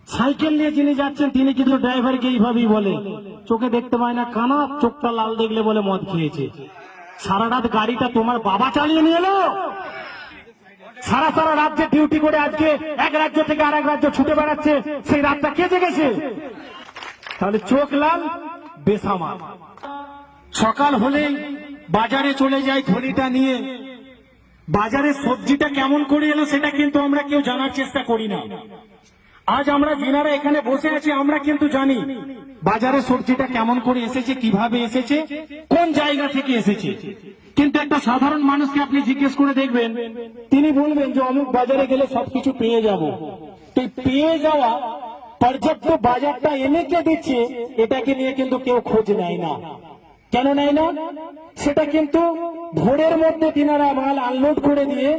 Cycle নিয়ে যিনি যাচ্ছেন তিনি কিন্তু ড্রাইভারকে এইভাবেই বলে, চোখে দেখতে পায় না কানা, চোখটা লাল দেখলে বলে মদ খেয়েছে। সারা রাত গাড়িটা তোমার বাবা চালিয়ে নিয়ে এলো, সারা সারা রাজ্যে ডিউটি করে আজকে এক রাজ্য থেকে আরেক রাজ্য ছুটে বেড়াচ্ছে, সেই রাতটা কে জেগেছে? তাহলে চোখ লাল বেসামাল। সকাল হলেই বাজারে চলে যায় থলিটা নিয়ে, বাজারে সবজিটা কেমন করে এলো সেটা কিন্তু আমরা কেউ জানার চেষ্টা করি না। আজ আমরা যিনারা এখানে বসে আছি আমরা কিন্তু জানি বাজারে সবজিটা কেমন করে এসেছে, কিভাবে এসেছে, কোন জায়গা থেকে এসেছে। কিন্তু একটা সাধারণ মানুষকে আপনি জিজ্ঞেস করে দেখবেন, তিনি বলবেন যে অমুক বাজারে গেলে সবকিছু পেয়ে যাব। তো পেয়ে যাওয়া পর্যাপ্ত বাজারটা এনে কে দিচ্ছে এটাকে নিয়ে কিন্তু কেউ খোঁজ নেয় না। কেন নেয় না? সেটা কিন্তু ভোরের মধ্যে তিনারা মাল আনলোড করে দিয়ে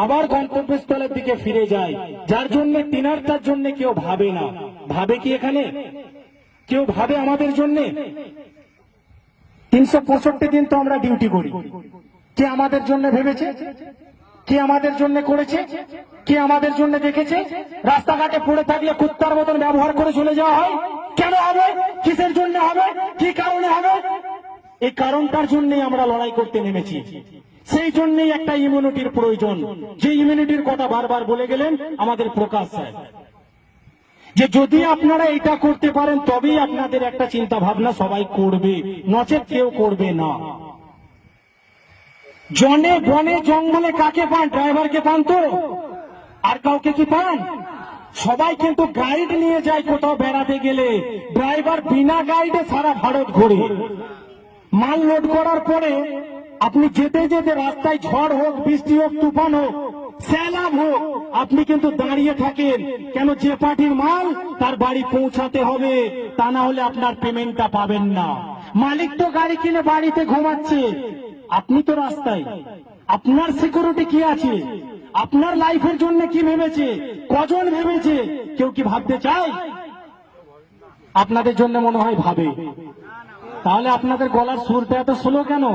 আবার গন্তব্যস্থলের দিকে ফিরে যায়, যার জন্য তিনারটার জন্য কেউ ভাবে না। ভাবে কি এখানে কেউ ভাবে আমাদের জন্য? 365 দিন তো আমরা ডিউটি করি, কে আমাদের জন্য ভেবেছে? কে আমাদের জন্য করেছে? কে আমাদের জন্য দেখেছে? রাস্তাঘাটে পড়ে থাকলে কুত্তার মতন ব্যবহার করে চলে যাওয়া হয়। কেন হবে? কিসের জন্য হবে? কি কারণে হবে? এই কারণটার জন্যই আমরা লড়াই করতে নেমেছি। সেই জন্যই একটা ইমিউনিটির প্রয়োজন, যে ইমিউনিটির কথা বারবার বলে গেলেন আমাদের প্রকাশ স্যার, যে যদি আপনারা এটা করতে পারেন তবেই আপনাদের একটা চিন্তা ভাবনা সবাই করবে, নচেত কেউ করবে না। জনে বনে জঙ্গলে কাকে পান? ড্রাইভারকে পান তো, আর কাউকে কি পান? সবাই কিন্তু গাইড নিয়ে যায় কোথাও বেড়াতে গেলে, ড্রাইভার বিনা গাইডে সারা ভারত ঘোরে। মাল লোড করার পরে আপনি যেতে যেতে রাস্তায় ঝড় হোক, বৃষ্টি হোক, তুফান হোক, সैलाब হোক, আপনি কিন্তু দাঁড়িয়ে থাকেন। কেন? যে পার্টির মাল তার বাড়ি পৌঁছাতে হবে, তা না হলে আপনার পেমেন্টটা পাবেন না। মালিক তো গাড়ি কিনে বাড়িতে ঘুমাচ্ছে, আপনি তো রাস্তায়। আপনার সিকিউরিটি কি আছে? আপনার লাইফের জন্য কি ভেবেছে? কজন ভেবেছে? কেউ কি ভাবতে চায়? আপনাদের জন্য মনে হয় ভাবে। তাহলে আপনাদের গলার সুরটা এত স্লো কেন?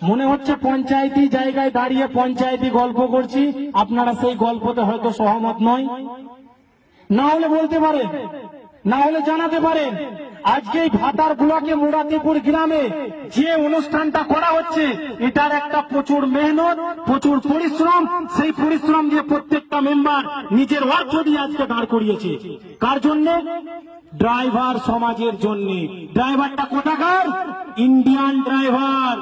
মনে হচ্ছে পঞ্চায়েতি জায়গায় দাঁড়িয়ে পঞ্চায়েতি গল্প করছি, আপনারা সেই গল্পতে হয়তো সহমত নয়। না হলে বলতে পারেন, না হলে জানাতে পারেন। আজকে এই ভাতার ব্লকে মুরাতিপুর গ্রামে যে অনুষ্ঠানটা করা হচ্ছে এটার একটা প্রচুর মেহনত, প্রচুর পরিশ্রম। সেই পরিশ্রম দিয়ে প্রত্যেকটা মেম্বার নিজের অর্থ দিয়ে আজকে দাঁড় করিয়েছে। কার জন্য? ড্রাইভার সমাজের জন্য। ড্রাইভারটা কোথাকার? ইন্ডিয়ান ড্রাইভার,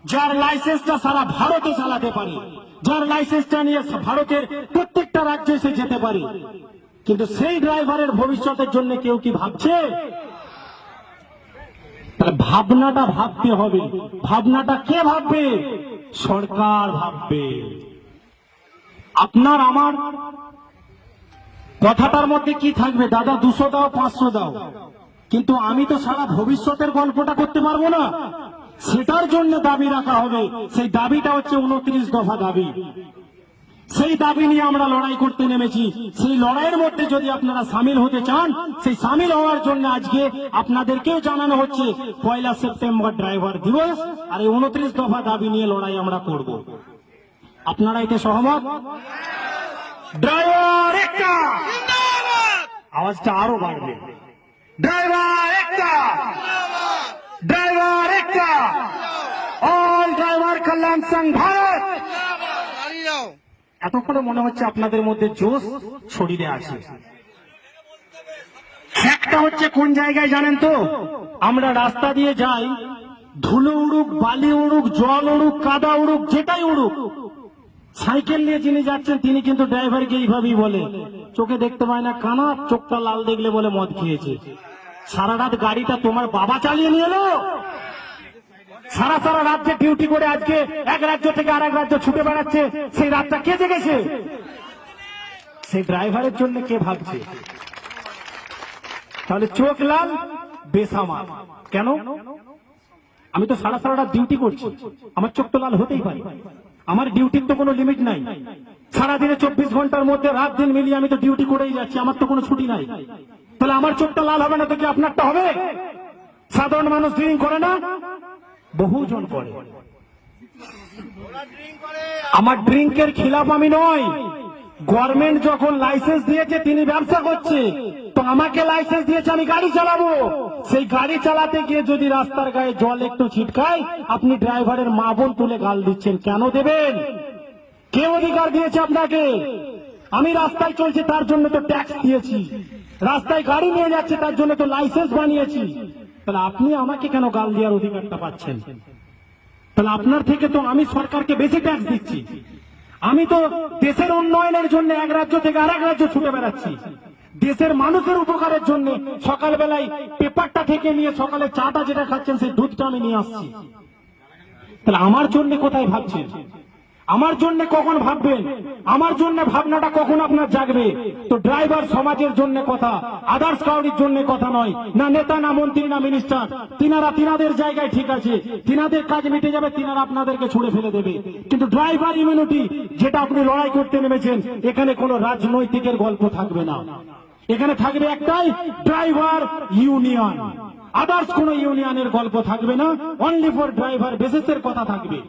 যার লাইসেন্সটা সারা ভারতে চালাতে পারে, যার লাইসেন্সটা নিয়ে ভারতের প্রত্যেকটা রাজ্যে এসে যেতে পারে। কিন্তু সেই ড্রাইভারের ভবিষ্যতের জন্য কেউ কি ভাবছে? তাহলে ভাবনাটা ভাবতে হবে। ভাবনাটা কে ভাববে? সরকার ভাববে। আপনার আমার কথাটার মধ্যে কি থাকবে? দাদা 200 দাও, 500 দাও, কিন্তু আমি তো সারা ভবিষ্যতের গল্পটা করতে পারবো না। সেটার জন্য দাবি রাখা হবে। সেই দাবিটা হচ্ছে 29 দফা দাবি। সেই দাবি নিয়ে আমরা লড়াই করতে নেমেছি। সেই লড়াইয়ের মধ্যে যদি আপনারা সামিল হতে চান, সেই সামিল হওয়ার জন্য আজকে আপনাদেরকেও জানানো হচ্ছে 1 সেপ্টেম্বর ড্রাইভার দিবস, আর এই 29 দফা দাবি নিয়ে লড়াই আমরা করব। আপনারা এতে সহমত? ড্রাইভার একটা, আওয়াজটা আরো বাড়বে। ড্রাইভার একটা, ড্রাইভার একটা, অল ড্রাইভার কল্যাণ সংঘ ভারত। এতক্ষণে মনে হচ্ছে আপনাদের মধ্যে জোশ শরীরে আছে। একটা হচ্ছে কোন জায়গায় জানেন তো? আমরা রাস্তা দিয়ে যাই, ধুলো উড়ুক, বালি উড়ুক, জল উড়ুক, কাদা উড়ুক, যেটাই উড়ুক, সাইকেল নিয়ে যিনি যাচ্ছেন তিনি কিন্তু ড্রাইভারকে এইভাবেই বলে, চোখে দেখতে পায় না কানা, চোখটা লাল দেখলে বলে মদ খেয়েছে। সারা রাত গাড়িটা তোমার বাবা চালিয়ে নিয়ে এলো, সারা সারা রাজ্যে ডিউটি করে আজকে এক রাজ্য থেকে আরেক রাজ্য ছুটে বেড়াচ্ছে, সেই রাতটা কে জেগেছে? সেই ড্রাইভারের জন্য কে ভাবছে? তাহলে চোখ লাল বেসামাল। কেন? আমি তো সারা সারা রাত ডিউটি করছি, আমার চোখ তো লাল হতেই পারে। আমার ডিউটির তো কোনো লিমিট নাই। সারাদিনে 24 ঘন্টার মধ্যে রাত দিন মিলিয়ে আমি তো ডিউটি করেই যাচ্ছি, আমার তো কোনো ছুটি নাই। তাহলে আমার চোখটা লাল হবে না তো কি আপনারটা হবে? সাধারণ মানুষ ড্রিঙ্ক করে না? বহুজন করে। আমার ড্রিঙ্কের খিলাফ আমি নয়, গভর্নমেন্ট যখন লাইসেন্স দিয়েছে তিনি ব্যবসা করছে, তো আমাকে লাইসেন্স দিয়েছে আমি গাড়ি চালাবো। সেই গাড়ি চালাতে গিয়ে যদি রাস্তার গায়ে জল একটু ছিটকায়, আপনি ড্রাইভারের মা বোন তুলে গাল দিচ্ছেন, কেন দেবেন? কে অধিকার দিয়েছে আপনাকে? আমি রাস্তায় চলছি তার জন্য তো ট্যাক্স দিয়েছি, রাস্তায় গাড়ি নিয়ে যাচ্ছে তার জন্য তো লাইসেন্স বানিয়েছি। তাহলে আপনি আমাকে কেন গাল দেওয়ার অধিকারটা পাচ্ছেন? তাহলে আপনার থেকে তো আমি সরকারকে বেশি ট্যাক্স দিচ্ছি। আমি তো দেশের উন্নয়নের জন্য এক রাজ্য থেকে আরেক রাজ্য ছুটে বেড়াচ্ছি, দেশের মানুষের উপকারের জন্য সকালবেলায় পেপারটা থেকে নিয়ে সকালে চাটা যেটা খাচ্ছেন সেই দুধটা আমি নিয়ে আসছি। তাহলে আমার জন্য কোথায় ভাবছেন? আমার জন্য কখন ভাববেন? আমার জন্য ভাবনাটা কখন আপনার জাগবে? তো ড্রাইভার সমাজের জন্য কথা, আদার্স কাউরির জন্য কথা নয়। না নেতা, না মন্ত্রী, না মিনিস্টার। তিনারা তিনাদের জায়গায় ঠিক আছে, তিনাদের কাজ মিটে যাবে, তিনারা আপনাদেরকে ছুড়ে ফেলে দেবে। কিন্তু ড্রাইভার ইমিউনিটি যেটা আপনি লড়াই করতে নেমেছেন, এখানে কোনো রাজনৈতিকের গল্প থাকবে না। এখানে থাকবে একটাই, ড্রাইভার ইউনিয়ন। আদার্স কোন ইউনিয়নের গল্প থাকবে না, অনলি ফর ড্রাইভার বেসিসের কথা থাকবে।